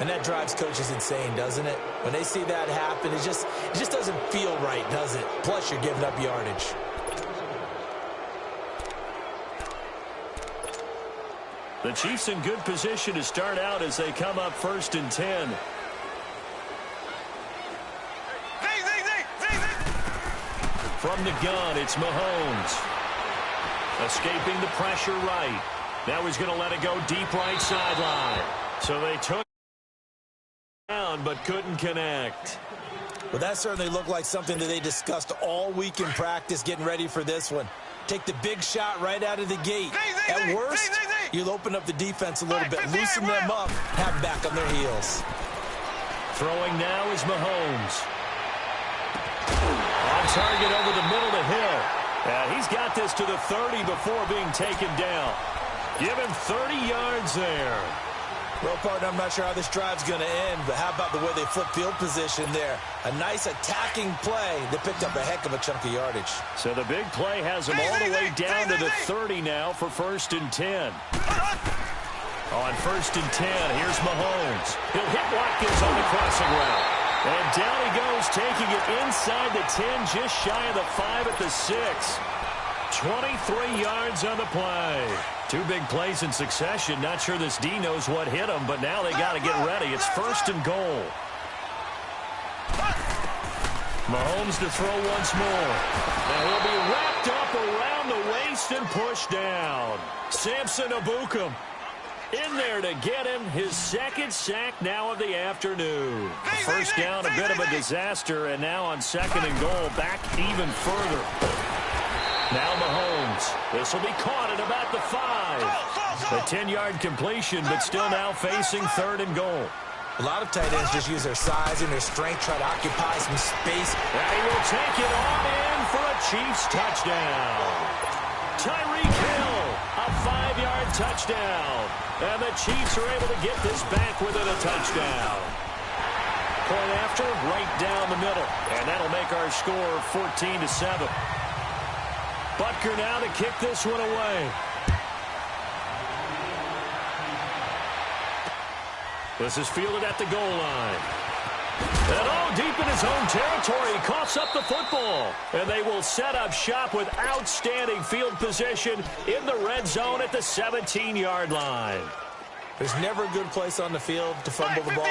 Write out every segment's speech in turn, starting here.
And that drives coaches insane, doesn't it? When they see that happen, it just doesn't feel right, does it? Plus, you're giving up yardage. The Chiefs in good position to start out as they come up 1st and 10. From the gun, it's Mahomes. Escaping the pressure right. Now he's going to let it go deep right sideline. So they took it down but couldn't connect. Well, that certainly looked like something that they discussed all week in practice getting ready for this one. Take the big shot right out of the gate. At worst, you'll open up the defense a little bit, loosen them up, have them back on their heels. Throwing now is Mahomes. On target over the middle to Hill. And he's got this to the 30 before being taken down. Give him 30 yards there. Well, partner, I'm not sure how this drive's going to end, but how about the way they flip field position there? A nice attacking play that picked up a heck of a chunk of yardage. So the big play has him all the way down to the 30 now for 1st and 10. On 1st and 10, here's Mahomes. He'll hit Watkins on the crossing route. And down he goes, taking it inside the 10, just shy of the 5 at the 6. 23 yards on the play. 2 big plays in succession. Not sure this D knows what hit him, but now they got to get ready. It's 1st and goal. Mahomes to throw once more. And he'll be wrapped up around the waist and pushed down. Samson Ebukam in there to get him his 2nd sack now of the afternoon. First down, a bit of a disaster, and now on 2nd and goal, back even further. Now Mahomes. This will be caught at about the 5. A 10-yard completion, but still now facing 3rd and goal. A lot of tight ends just use their size and their strength, try to occupy some space. And he will take it on in for a Chiefs touchdown. Tyreek Hill, a 5-yard touchdown. And the Chiefs are able to get this back within a touchdown. Point after, right down the middle. And that'll make our score 14-7. Butker now to kick this one away. This is fielded at the goal line. And deep in his own territory, he coughs up the football. And they will set up shop with outstanding field position in the red zone at the 17-yard line. There's never a good place on the field to fumble the ball.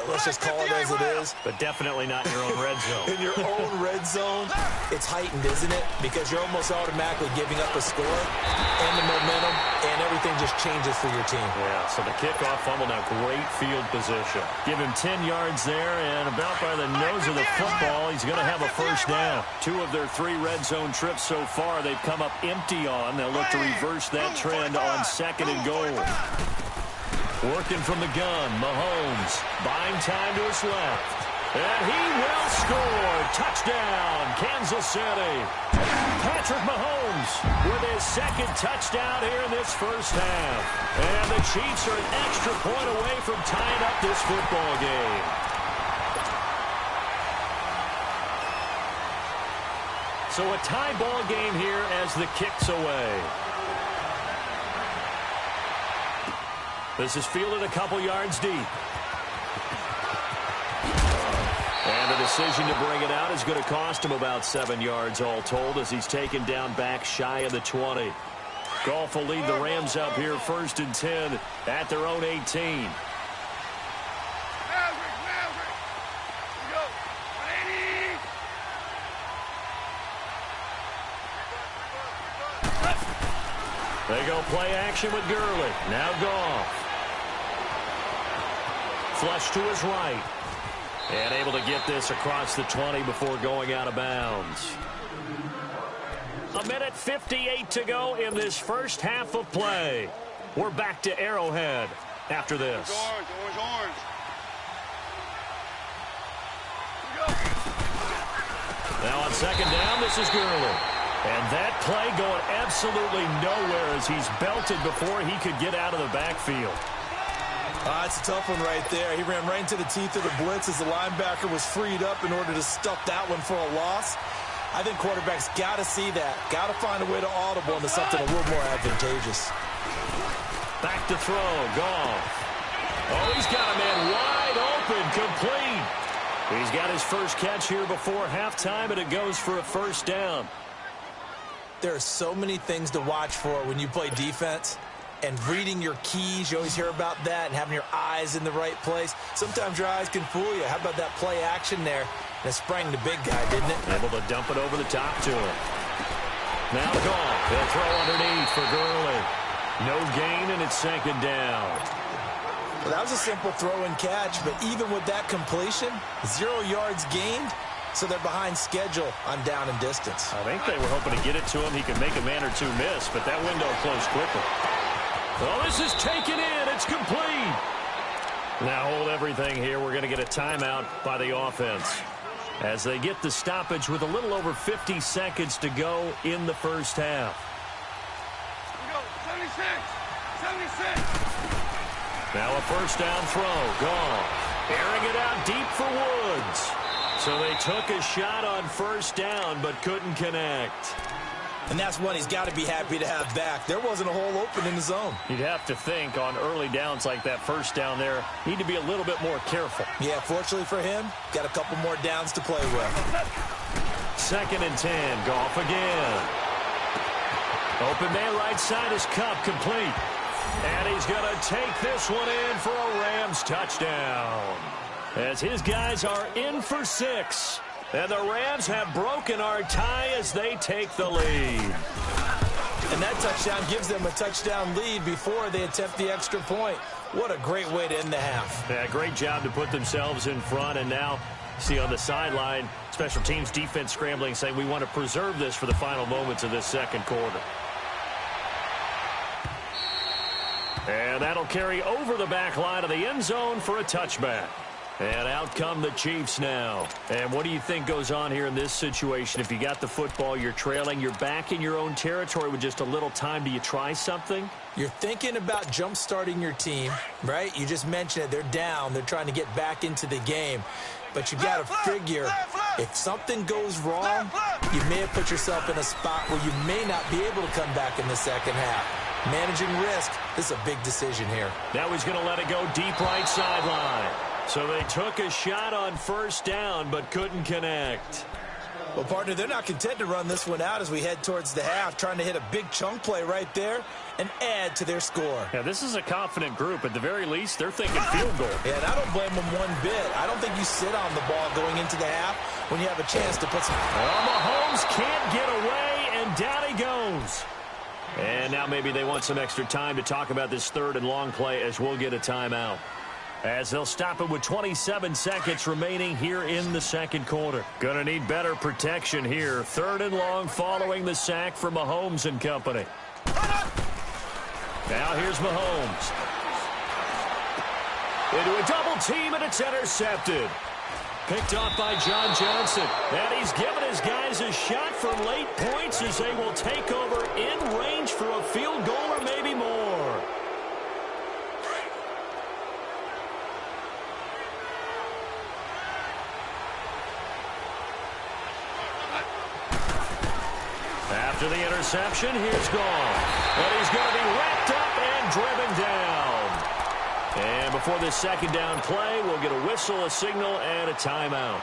Let's just call it as it is. But definitely not in your own red zone. In your own red zone, it's heightened, isn't it? Because you're almost automatically giving up a score and the momentum, and everything just changes for your team. Yeah, so the kickoff fumble now, great field position. Give him 10 yards there, and about by the nose of the football, he's going to have a first down. 2 of their 3 red zone trips so far, they've come up empty on. They'll look to reverse that trend on 2nd and goal. Working from the gun, Mahomes buying time to his left. And he will score. Touchdown, Kansas City. Patrick Mahomes with his 2nd touchdown here in this first half. And the Chiefs are an extra point away from tying up this football game. So a tie ball game here as the kick's away. This is fielded a couple yards deep. And the decision to bring it out is going to cost him about 7 yards all told as he's taken down back shy of the 20. Goff will lead the Rams up here 1st and 10 at their own 18. They go play action with Gurley. Now Goff. Flush to his right. And able to get this across the 20 before going out of bounds. 1:58 to go in this first half of play. We're back to Arrowhead after this. Orange. Now on 2nd down, this is Gurley. And that play going absolutely nowhere as he's belted before he could get out of the backfield. It's a tough one right there. He ran right into the teeth of the blitz as the linebacker was freed up in order to stuff that one for a loss. I think quarterbacks got to see that. Got to find a way to audible into something a little more advantageous. Back to throw. Goff. Oh, he's got a man open, complete. He's got his first catch here before halftime, and it goes for a first down. There are so many things to watch for when you play defense. And reading your keys, you always hear about that, and having your eyes in the right place. Sometimes your eyes can fool you. How about that play action there? That sprang the big guy, didn't it? Able to dump it over the top to him. Now Goff. He'll throw underneath for Gurley. No gain, and it's second down. Well, that was a simple throw and catch, but even with that completion, 0 yards gained, so they're behind schedule on down and distance. I think they were hoping to get it to him. He could make a man or two miss, but that window closed quickly. Well, this is taken in. It's complete. Now hold everything here. We're going to get a timeout by the offense as they get the stoppage with a little over 50 seconds to go in the first half. We go, 76. Now a first down throw. Gone. Airing it out deep for Woods. So they took a shot on first down but couldn't connect. And that's one he's got to be happy to have back. There wasn't a hole open in the zone. You'd have to think on early downs like that first down there, need to be a little bit more careful. Yeah, fortunately for him, got a couple more downs to play with. 2nd and 10, Goff again. Open man right side is Cup, complete. And he's going to take this one in for a Rams touchdown. As his guys are in for 6. And the Rams have broken our tie as they take the lead. And that touchdown gives them a touchdown lead before they attempt the extra point. What a great way to end the half. Yeah, great job to put themselves in front. And now, see on the sideline, special teams defense scrambling, saying we want to preserve this for the final moments of this second quarter. And that'll carry over the back line of the end zone for a touchback. And out come the Chiefs now. And what do you think goes on here in this situation? If you got the football, you're trailing, you're back in your own territory with just a little time. Do you try something? You're thinking about jump-starting your team, right? You just mentioned it. They're down. They're trying to get back into the game. But you got to figure, if something goes wrong, you may have put yourself in a spot where you may not be able to come back in the second half. Managing risk, this is a big decision here. Now he's going to let it go deep right sideline. So they took a shot on first down, but couldn't connect. Well, partner, they're not content to run this one out as we head towards the half, trying to hit a big chunk play right there and add to their score. Yeah, this is a confident group. At the very least, they're thinking field goal. Yeah, and I don't blame them one bit. I don't think you sit on the ball going into the half when you have a chance to put some... Well, Mahomes can't get away, and down he goes. And now maybe they want some extra time to talk about this 3rd and long play as we'll get a timeout. As they'll stop it with 27 seconds remaining here in the second quarter. Gonna need better protection here. 3rd and long following the sack from Mahomes and company. Now here's Mahomes. Into a double team, and it's intercepted. Picked off by John Johnson. And he's given his guys a shot for late points as they will take over in range for a field goal or maybe more. After the interception, here's Goff. And he's going to be wrapped up and driven down. And before this second down play, we'll get a whistle, a signal, and a timeout.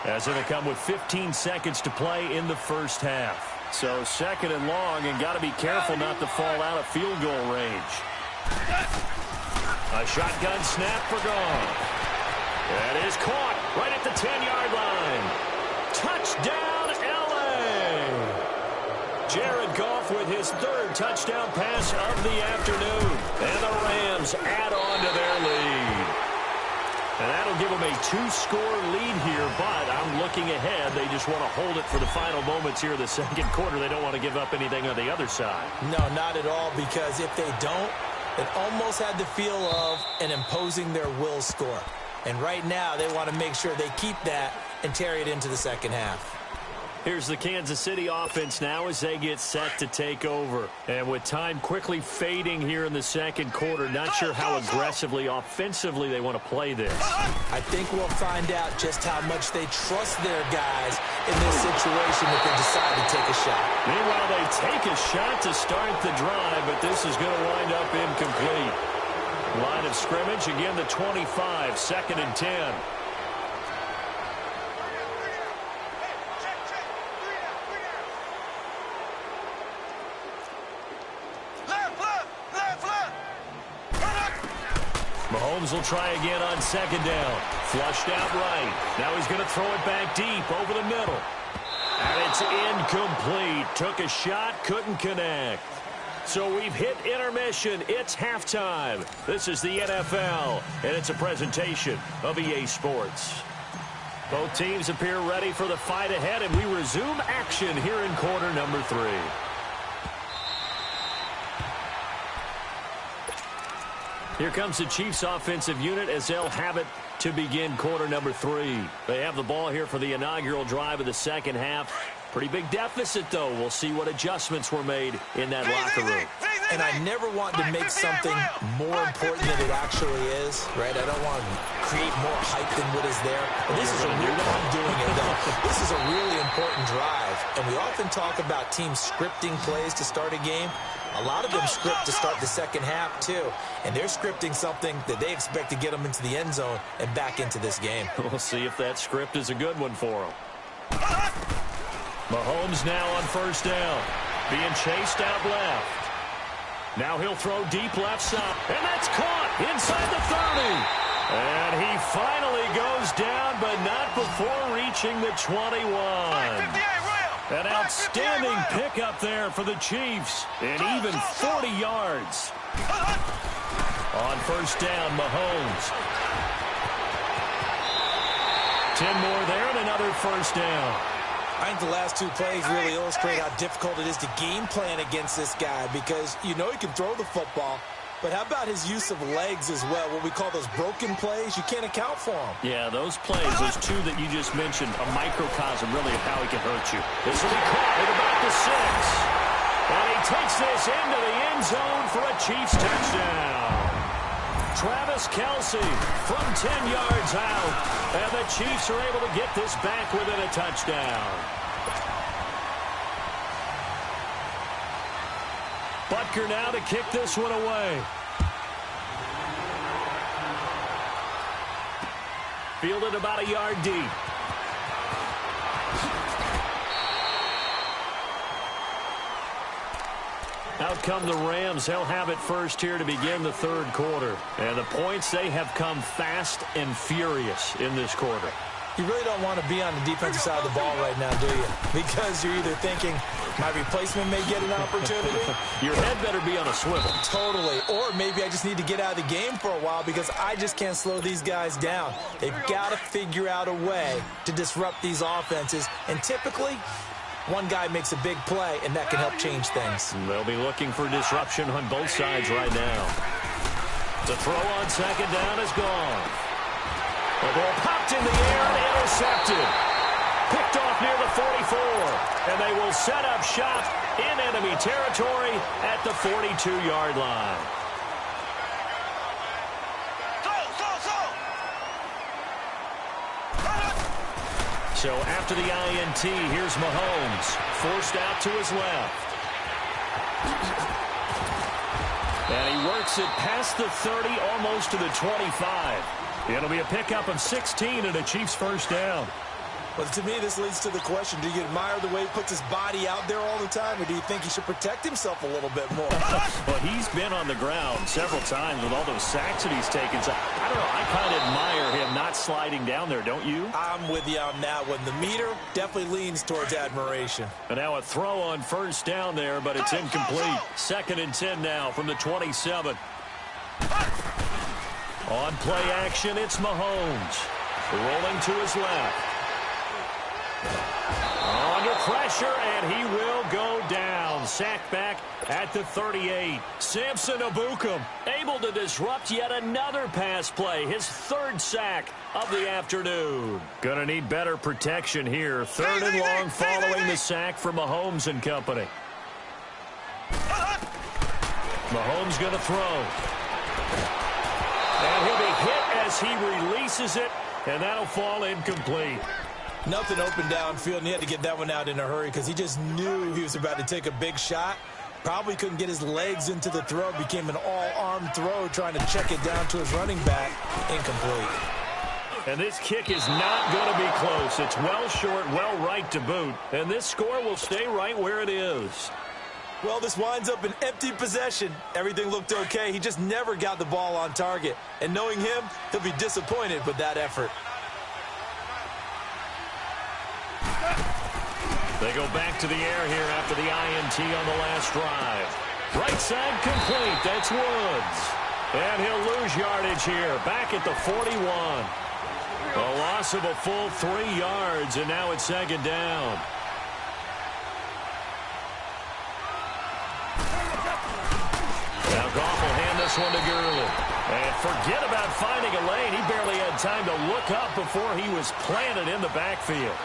As it'll come with 15 seconds to play in the first half. So 2nd and long, and got to be careful not to fall out of field goal range. A shotgun snap for Goff. That is caught right at the 10-yard line. Touchdown, L.A. Jared Goff with his 3rd touchdown pass of the afternoon. And the Rams add on to their lead. And that'll give them a 2-score lead here, but I'm looking ahead. They just want to hold it for the final moments here of the second quarter. They don't want to give up anything on the other side. No, not at all, because if they don't, it almost had the feel of an imposing their will score. And right now, they want to make sure they keep that and carry it into the second half. Here's the Kansas City offense now as they get set to take over. And with time quickly fading here in the second quarter, not sure how aggressively, offensively they want to play this. I think we'll find out just how much they trust their guys in this situation if they decide to take a shot. Meanwhile, they take a shot to start the drive, but this is going to wind up incomplete. Line of scrimmage, again the 25, 2nd and 10. Mahomes will try again on 2nd down. Flushed out right. Now he's going to throw it back deep over the middle. And it's incomplete. Took a shot, couldn't connect. So we've hit intermission. It's halftime. This is the NFL, and it's a presentation of EA Sports. Both teams appear ready for the fight ahead, and we resume action here in quarter number 3. Here comes the Chiefs offensive unit as they'll have it to begin quarter number 3. They have the ball here for the inaugural drive of the second half. Pretty big deficit, though. We'll see what adjustments were made in that locker room. And I never want to make something more important than it actually is, right? I don't want to create more hype than what is there. But this is a real, I'm doing it, though. This is a really important drive. And we often talk about teams scripting plays to start a game. A lot of them script to start the second half, too. And they're scripting something that they expect to get them into the end zone and back into this game. We'll see if that script is a good one for them. Mahomes now on 1st down. Being chased out left. Now he'll throw deep left side. And that's caught inside the 30. And he finally goes down, but not before reaching the 21. An outstanding pickup there for the Chiefs. And even 40 yards. On 1st down, Mahomes. 10 more there and another 1st down. I think the last 2 plays really illustrate how difficult it is to game plan against this guy because you know he can throw the football, but how about his use of legs as well? What we call those broken plays, you can't account for them. Yeah, those plays, those 2 that you just mentioned, a microcosm really of how he can hurt you. This will be caught at about the 6. And he takes this into the end zone for a Chiefs touchdown. Travis Kelce from 10 yards out. And the Chiefs are able to get this back within a touchdown. Butker now to kick this one away. Fielded about a yard deep. Out come the Rams. They'll have it first here to begin the 3rd quarter. And the points, they have come fast and furious in this quarter. You really don't want to be on the defensive side of the ball right now, do you? Because you're either thinking, my replacement may get an opportunity. Your head better be on a swivel. Totally. Or maybe I just need to get out of the game for a while because I just can't slow these guys down. They've got to figure out a way to disrupt these offenses. And typically, one guy makes a big play, and that can help change things. They'll be looking for disruption on both sides right now. The throw on 2nd down is gone. The ball popped in the air and intercepted. Picked off near the 44. And they will set up shop in enemy territory at the 42-yard line. So after the INT, here's Mahomes. Forced out to his left. And he works it past the 30, almost to the 25. It'll be a pickup of 16 and a Chiefs 1st down. Well, to me, this leads to the question, do you admire the way he puts his body out there all the time, or do you think he should protect himself a little bit more? Well, he's been on the ground several times with all those sacks that he's taken. So, I don't know, I kind of admire him not sliding down there, don't you? I'm with you on that one. The meter definitely leans towards admiration. And now a throw on 1st down there, but it's incomplete. 2nd and 10 now from the 27. On play action, it's Mahomes. Rolling to his left. Under pressure, and he will go down. Sacked back at the 38. Samson Ebukam able to disrupt yet another pass play. His 3rd sack of the afternoon. Gonna need better protection here. 3rd and long following the sack from Mahomes and company. Mahomes gonna throw. And he'll be hit as he releases it, and that'll fall incomplete. Nothing open downfield, and he had to get that one out in a hurry because he just knew he was about to take a big shot. Probably couldn't get his legs into the throw. Became an all-arm throw trying to check it down to his running back. Incomplete. And this kick is not going to be close. It's well short, well right to boot. And this score will stay right where it is. Well, this winds up an empty possession. Everything looked okay. He just never got the ball on target. And knowing him, he'll be disappointed with that effort. They go back to the air here after the INT on the last drive. Right side complete. That's Woods. And he'll lose yardage here. Back at the 41. A loss of a full 3 yards, and now it's second down. Now Goff will hand this one to Gurley. And forget about finding a lane. He barely had time to look up before he was planted in the backfield.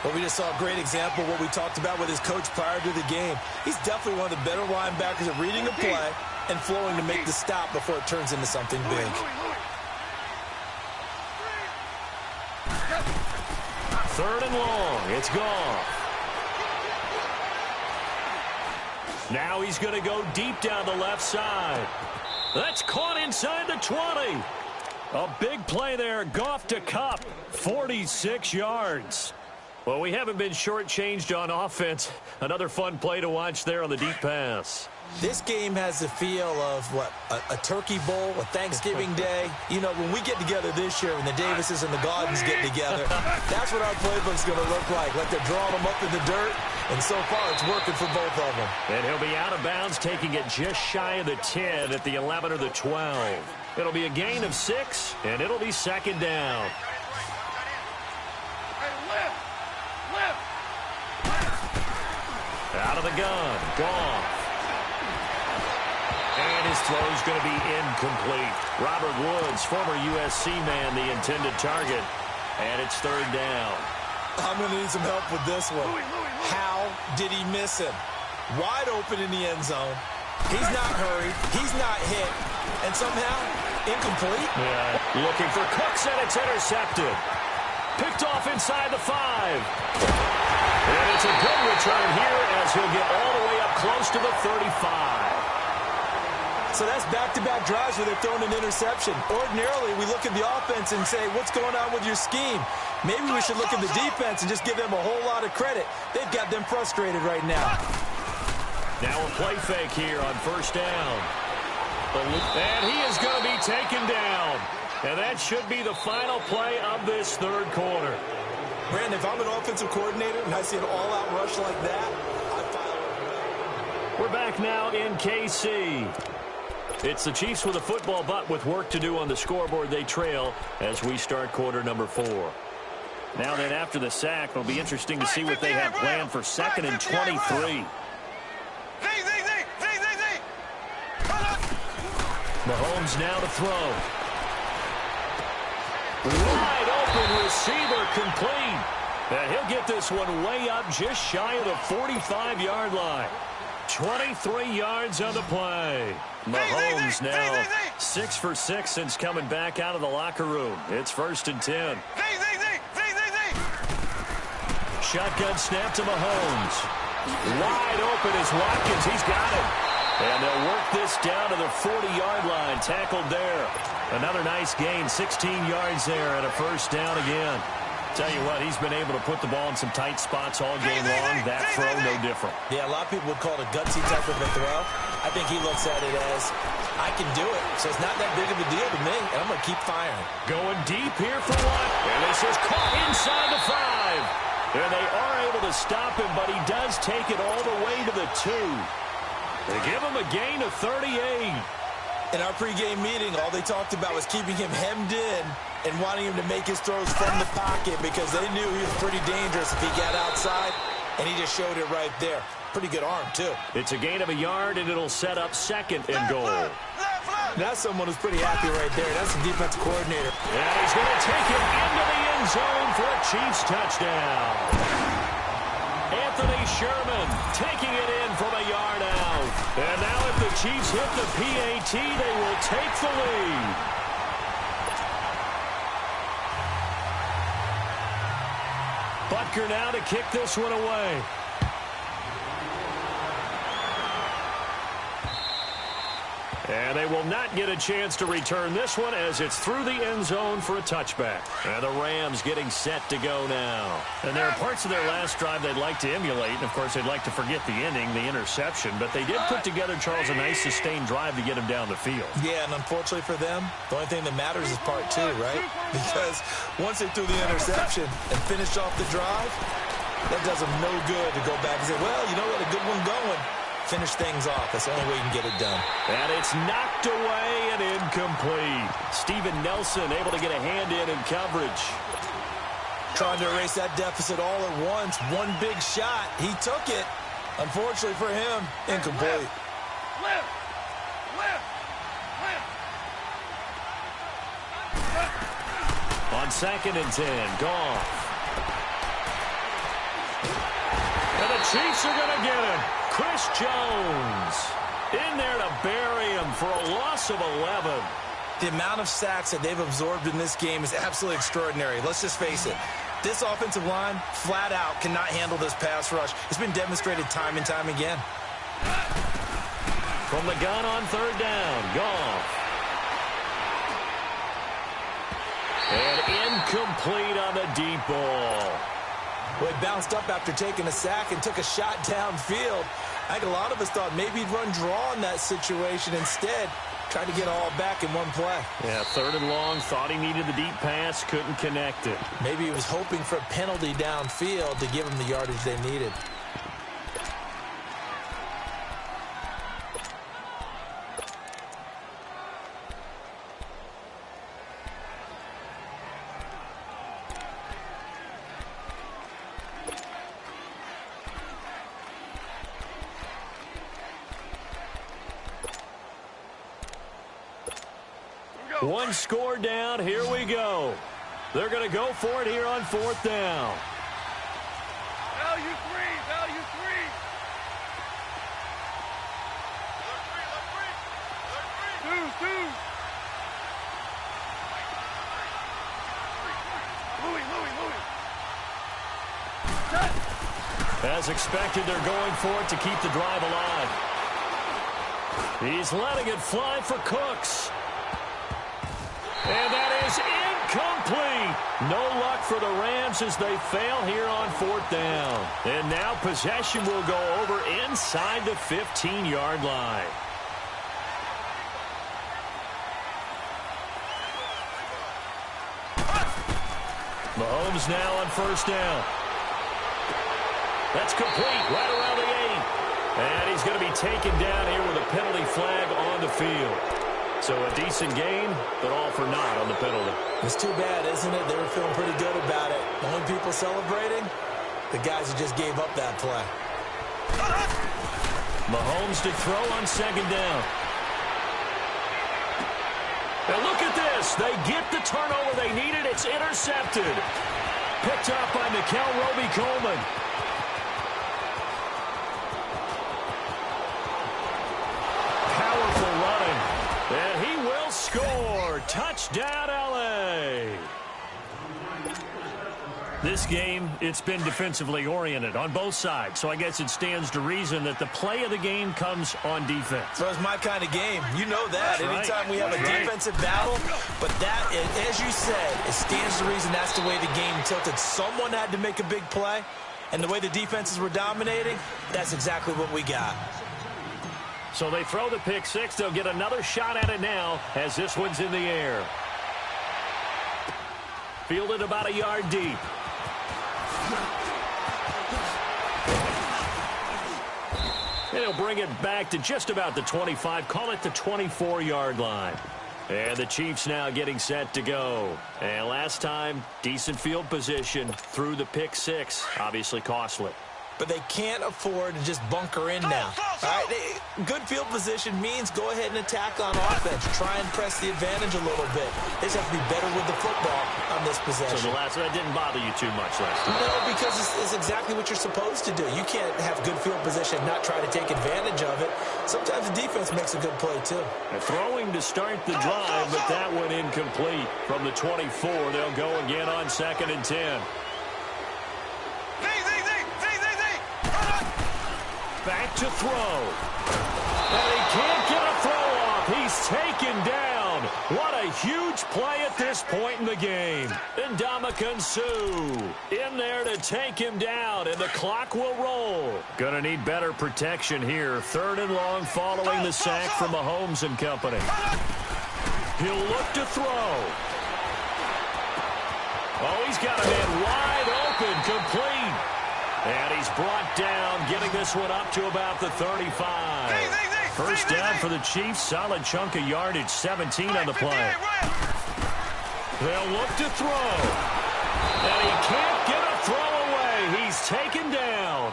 Well, we just saw a great example of what we talked about with his coach prior to the game. He's definitely one of the better linebackers at reading a play and flowing to make the stop before it turns into something big. Third and long. It's gone. Now he's going to go deep down the left side. That's caught inside the 20. A big play there. Goff to Kupp. 46 yards. Well, we haven't been shortchanged on offense. Another fun play to watch there on the deep pass. This game has the feel of, what, a turkey bowl, a Thanksgiving day. You know, when we get together this year, when the Davises and the Gardens get together, that's what our playbook's going to look like they're drawing them up in the dirt, and so far it's working for both of them. And he'll be out of bounds, taking it just shy of the 10 at the 11 or the 12. It'll be a gain of 6, and it'll be second down. Out of the gun, Goff. And his throw's going to be incomplete. Robert Woods, former USC man, the intended target. And it's third down. I'm going to need some help with this one. How did he miss him? Wide open in the end zone. He's not hurried. He's not hit. And somehow, incomplete. Yeah. Looking for Cooks, and it's intercepted. Picked off inside the 5. And it's a good return here as he'll get all the way up close to the 35. So that's back-to-back drives where they're throwing an interception. Ordinarily, we look at the offense and say, what's going on with your scheme? Maybe we should look at the defense and just give them a whole lot of credit. They've got them frustrated right now. Now a play fake here on first down. And he is going to be taken down. And that should be the final play of this third quarter. Brandon, if I'm an offensive coordinator and I see an all-out rush like that, I file. We're back now in KC. It's the Chiefs with a football, but with work to do on the scoreboard, they trail as we start quarter number 4. Now then, after the sack, it'll be interesting to see what they have planned for second and 23. Mahomes now to throw. Wide open receiver complete. And he'll get this one way up just shy of the 45-yard line. 23 yards on the play. Mahomes now 6 for 6 since coming back out of the locker room. It's first and 10. Shotgun snap to Mahomes. Wide open is Watkins. He's got it. And they'll work this down to the 40-yard line. Tackled there. Another nice gain. 16 yards there and a first down again. Tell you what, he's been able to put the ball in some tight spots all game long. That throw, no different. Yeah, a lot of people would call it a gutsy type of a throw. I think he looks at it as, I can do it. So it's not that big of a deal to me, and I'm going to keep firing. Going deep here for one. And this is caught inside the 5. And they are able to stop him, but he does take it all the way to the 2. They give him a gain of 38. In our pregame meeting, all they talked about was keeping him hemmed in and wanting him to make his throws from the pocket because they knew he was pretty dangerous if he got outside, and he just showed it right there. Pretty good arm, too. It's a gain of a yard, and it'll set up second and goal. That's someone who's pretty happy right there. That's the defensive coordinator. And he's going to take it into the end zone for a Chiefs touchdown. Anthony Sherman taking it in from a yard out. And now if the Chiefs hit the PAT, they will take the lead. Butker now to kick this one away. And they will not get a chance to return this one as it's through the end zone for a touchback. And the Rams getting set to go now. And there are parts of their last drive they'd like to emulate. And, of course, they'd like to forget the ending, the interception. But they did put together, Charles, a nice sustained drive to get him down the field. Yeah, and unfortunately for them, the only thing that matters is part two, right? Because once they threw the interception and finished off the drive, that does them no good to go back and say, well, you know what, a good one going. Finish things off. That's the only way you can get it done. And it's knocked away and incomplete. Steven Nelson able to get a hand in coverage. Trying to erase that deficit all at once. One big shot. He took it. Unfortunately for him, incomplete. Left. On 2nd and 10, Goff. And the Chiefs are going to get him. Chris Jones in there to bury him for a loss of 11. The amount of sacks that they've absorbed in this game is absolutely extraordinary. Let's just face it. This offensive line, flat out, cannot handle this pass rush. It's been demonstrated time and time again. From the gun on 3rd down, Goff. And incomplete on the deep ball. Well, he bounced up after taking a sack and took a shot downfield. I think a lot of us thought maybe he'd run draw in that situation. Instead, tried to get all back in one play. Yeah, 3rd and long, thought he needed the deep pass, couldn't connect it. Maybe he was hoping for a penalty downfield to give him the yardage they needed. One score down. Here we go. They're going to go for it here on 4th down. Value three. Deuce. Louis. As expected, they're going for it to keep the drive alive. He's letting it fly for Cooks. And that is incomplete. No luck for the Rams as they fail here on 4th down. And now possession will go over inside the 15-yard line. Mahomes now on 1st down. That's complete right around the 8. And he's going to be taken down here with a penalty flag on the field. So a decent game, but all for naught on the penalty. It's too bad, isn't it? They were feeling pretty good about it. The only people celebrating, the guys who just gave up that play. Mahomes to throw on 2nd down. And look at this. They get the turnover they needed. It's intercepted. Picked up by Mikel Roby-Coleman. Powerful running. And he will score. Touchdown, L.A. This game, it's been defensively oriented on both sides, so I guess it stands to reason that the play of the game comes on defense. So it's my kind of game. You know that. That's Anytime right. we have a defensive battle, but that, as you said, it stands to reason that's the way the game tilted. Someone had to make a big play, and the way the defenses were dominating, that's exactly what we got. So they throw the pick six. They'll get another shot at it now as this one's in the air. Fielded about a yard deep. And he'll bring it back to just about the 25. Call it the 24-yard line. And the Chiefs now getting set to go. And last time, decent field position through the pick six. Obviously costly. But they can't afford to just bunker in now. All right? Good field position means go ahead and attack on offense. Try and press the advantage a little bit. They just have to be better with the football on this possession. So the last one, that didn't bother you too much last time? No, because it's exactly what you're supposed to do. You can't have good field position and not try to take advantage of it. Sometimes the defense makes a good play, too. And throwing to start the drive, but that one incomplete. From the 24, they'll go again on 2nd and 10. Back to throw. And he can't get a throw off He's taken down. What a huge play at this point in the game. And Ndamukong Suh in there to take him down, and the clock will roll. Going to need better protection here. 3rd and long following the sack from Mahomes and company. He'll look to throw. Oh, he's got a man wide open, complete. And he's brought down, getting this one up to about the 35. First down for the Chiefs. Solid chunk of yardage, 17 on the play. They'll look to throw. And he can't get a throw away. He's taken down.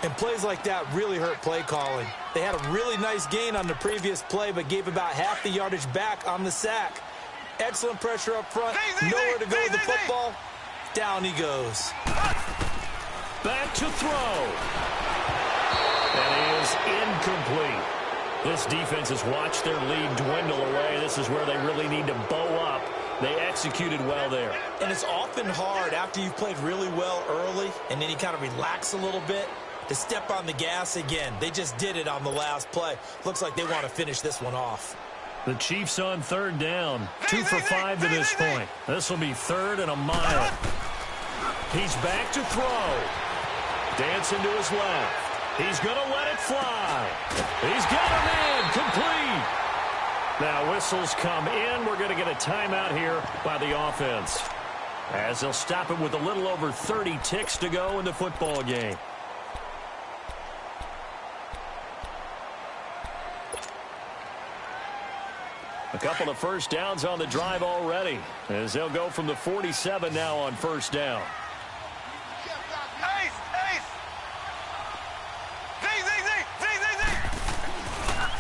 And plays like that really hurt play calling. They had a really nice gain on the previous play, but gave about half the yardage back on the sack. Excellent pressure up front. Nowhere to go with the football. Down he goes. Back to throw. And he is incomplete. This defense has watched their lead dwindle away. This is where they really need to bow up. They executed well there. And it's often hard after you've played really well early and then you kind of relax a little bit to step on the gas again. They just did it on the last play. Looks like they want to finish this one off. The Chiefs on 3rd down. 2 for 5 to this point. This will be 3rd and a mile. He's back to throw. Dancing to his left. He's going to let it fly. He's got a man complete. Now whistles come in. We're going to get a timeout here by the offense, as they'll stop it with a little over 30 ticks to go in the football game. A couple of first downs on the drive already, as they'll go from the 47 now on first down.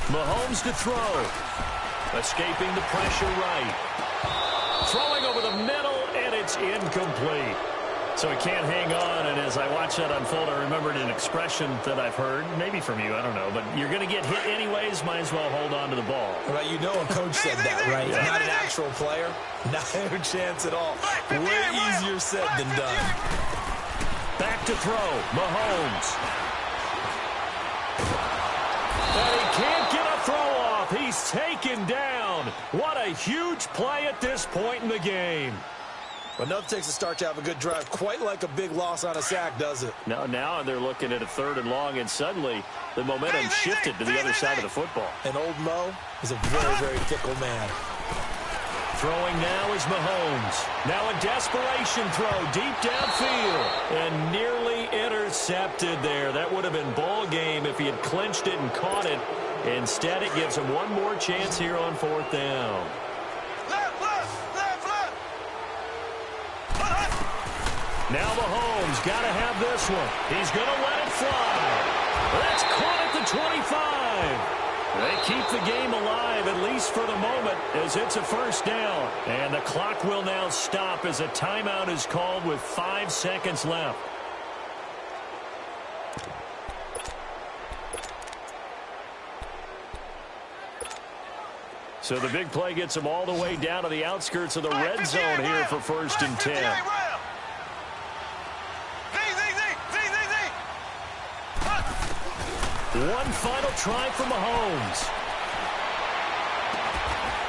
Mahomes to throw. Escaping the pressure right. Throwing over the middle, and it's incomplete. So he can't hang on, and as I watch that unfold, I remembered an expression that I've heard, maybe from you, I don't know, but you're going to get hit anyways, might as well hold on to the ball. Well, you know a coach said that, right? Yeah. Not an actual player. Not a chance at all. Way easier said than done. Back to throw. Mahomes. And he can't get a throw off. He's taken down. What a huge play at this point in the game. But nothing takes a start to have a good drive, quite like a big loss on a sack, does it? Now they're looking at a 3rd and long, and suddenly the momentum shifted to the other side of the football. And old Mo is a very, very fickle man. Throwing now is Mahomes. Now a desperation throw deep downfield. And nearly intercepted there. That would have been ball game if he had clinched it and caught it. Instead, it gives him one more chance here on 4th down. Now Mahomes got to have this one. He's going to let it fly. That's caught at the 25. They keep the game alive, at least for the moment, as it's a first down. And the clock will now stop as a timeout is called with 5 seconds left. So the big play gets them all the way down to the outskirts of the red zone here for 1st and 10. One final try for Mahomes.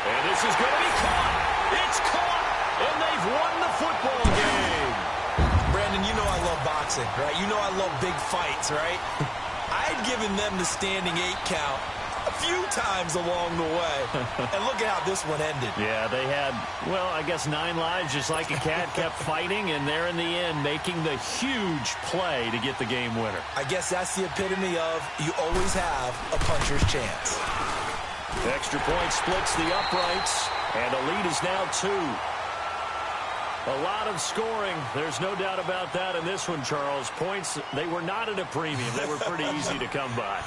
And this is going to be caught. It's caught. And they've won the football game. Brandon, you know I love boxing, right? You know I love big fights, right? I'd given them the standing 8 count a few times along the way. And look at how this one ended. Yeah, they had, well, I guess 9 lives, just like a cat, kept fighting, and there in the end making the huge play to get the game winner. I guess that's the epitome of you always have a puncher's chance. The extra point splits the uprights, and the lead is now 2. A lot of scoring. There's no doubt about that in this one, Charles. Points, they were not at a premium. They were pretty easy to come by.